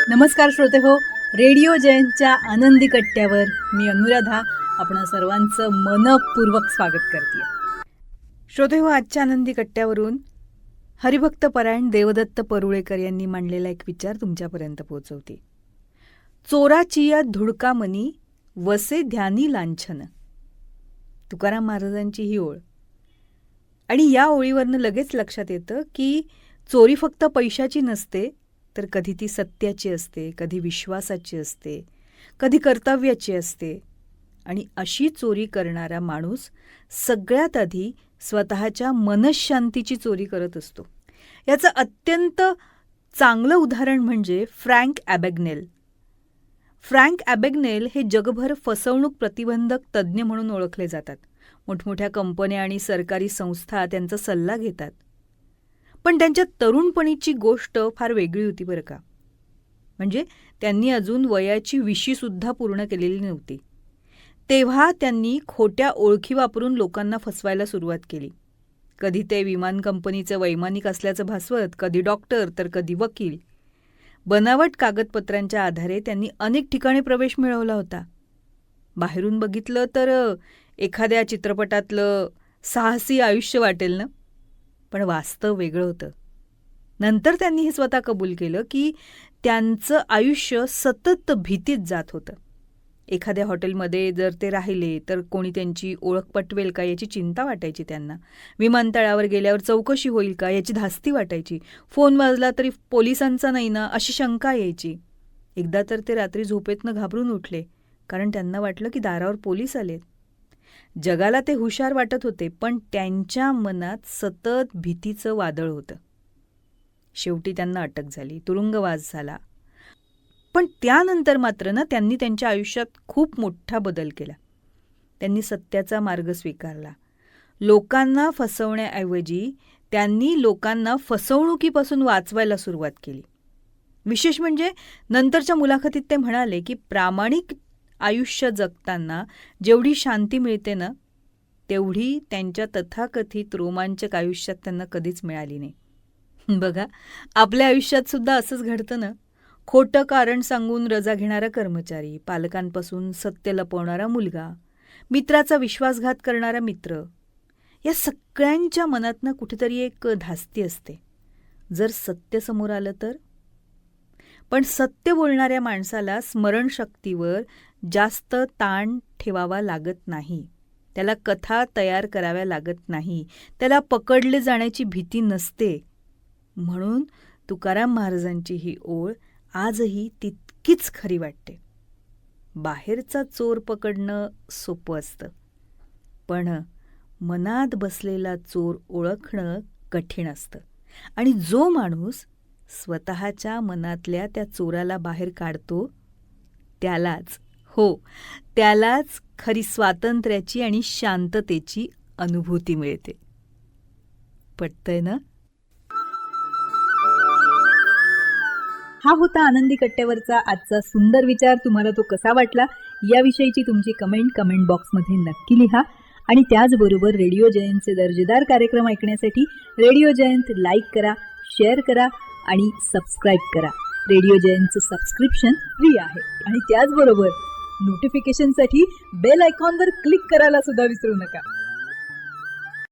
नमस्कार श्रोते हो, रेडिओ जयंतच्या आनंदी कट्ट्यावर मी अनुराधा आपण सर्वांचं मनपूर्वक स्वागत करते. श्रोते हो, आजच्या आनंदी कट्ट्यावरून हरिभक्त परायण देवदत्त परुळेकर यांनी मांडलेला एक विचार तुमच्यापर्यंत पोहोचवते. चोराचिया धुडका मनी वसे ध्यानी लांछन. तुकाराम महाराजांची ही ओळ. आणि या ओळीवरनं लगेच लक्षात येतं की चोरी फक्त पैशाची नसते, तर कधी ती सत्याची असते, कधी विश्वासाची असते, कधी कर्तव्याची असते. आणि अशी चोरी करणारा माणूस सगळ्यात आधी स्वतःच्या मनःशांतीची चोरी करत असतो. याचं अत्यंत चांगलं उदाहरण म्हणजे फ्रँक ॲबॅग्नेल. फ्रँक ॲबॅग्नेल हे जगभर फसवणूक प्रतिबंधक तज्ज्ञ म्हणून ओळखले जातात. मोठमोठ्या कंपन्या आणि सरकारी संस्था त्यांचा सल्ला घेतात. पण त्यांच्या तरुणपणीची गोष्ट फार वेगळी होती बरं का. म्हणजे त्यांनी अजून वयाची 20सुद्धा पूर्ण केलेली नव्हती. तेव्हा त्यांनी खोट्या ओळखी वापरून लोकांना फसवायला सुरुवात केली. कधी ते विमान कंपनीचे वैमानिक असल्याचं भासवत, कधी डॉक्टर तर कधी वकील. बनावट कागदपत्रांच्या आधारे त्यांनी अनेक ठिकाणी प्रवेश मिळवला होता. बाहेरून बघितलं तर एखाद्या चित्रपटातलं साहसी आयुष्य वाटेल ना, पण वास्तव वेगळं होतं. नंतर त्यांनी हे स्वतः कबूल केलं की त्यांचं आयुष्य सतत भीतीत जात होतं. एखाद्या हॉटेलमध्ये जर ते राहिले तर कोणी त्यांची ओळख पटवेल का याची चिंता वाटायची त्यांना. विमानतळावर गेल्यावर चौकशी होईल का याची धास्ती वाटायची. फोन वाजला तरी पोलिसांचा नाही ना अशी शंका यायची. एकदा तर ते रात्री झोपेतनं घाबरून उठले, कारण त्यांना वाटलं की दारावर पोलीस आलेत. जगाला ते हुशार वाटत होते, पण त्यांच्या मनात सतत भीतीचं वादळ होतं. शेवटी त्यांना अटक झाली, तुरुंगवास झाला. पण त्यानंतर मात्र ना त्यांनी त्यांच्या आयुष्यात खूप मोठा बदल केला. त्यांनी सत्याचा मार्ग स्वीकारला. लोकांना फसवण्याऐवजी त्यांनी लोकांना फसवणुकीपासून वाचवायला सुरुवात केली. विशेष म्हणजे नंतरच्या मुलाखतीत ते म्हणाले की प्रामाणिक आयुष्य जगताना जेवढी शांती मिळते ना, तेवढी त्यांच्या तथाकथित रोमांचक आयुष्यात त्यांना कधीच मिळाली नाही. बघा, आपल्या आयुष्यात सुद्धा असंच घडतं ना. खोटं कारण सांगून रजा घेणारा कर्मचारी, पालकांपासून सत्य लपवणारा मुलगा, मित्राचा विश्वासघात करणारा मित्र, या सगळ्यांच्या मनातनं कुठेतरी एक धास्ती असते. जर सत्य समोर आलं तर. पण सत्य बोलणाऱ्या माणसाला स्मरणशक्तीवर जास्त ताण ठेवावा लागत नाही. त्याला कथा तयार कराव्या लागत नाही. त्याला पकडले जाण्याची भीती नसते. म्हणून तुकाराम महाराजांची ही ओळ आजही तितकीच खरी वाटते. बाहेरचा चोर पकडणं सोपं असतं, पण मनात बसलेला चोर ओळखणं कठीण असतं. आणि जो माणूस स्वतःच्या मनातल्या त्या चोराला बाहेर काढतो त्यालाच खरी स्वातंत्र्याची आणि शांततेची अनुभूती मिळते. पटतंय ना? हा होता आनंदी कट्ट्यावरचा आजचा सुंदर विचार. तुम्हाला तो कसा वाटला याविषयीची तुमची कमेंट बॉक्समध्ये नक्की लिहा. आणि त्याचबरोबर रेडिओ जयंतचे दर्जेदार कार्यक्रम ऐकण्यासाठी रेडिओ जयंत लाईक करा, शेअर करा आणि सबस्क्राईब करा. रेडिओ जयंतचं सबस्क्रिप्शन फ्री आहे. आणि त्याचबरोबर नोटिफिकेशनसाठी बेल आयकॉनवर क्लिक करायला सुद्धा विसरू नका.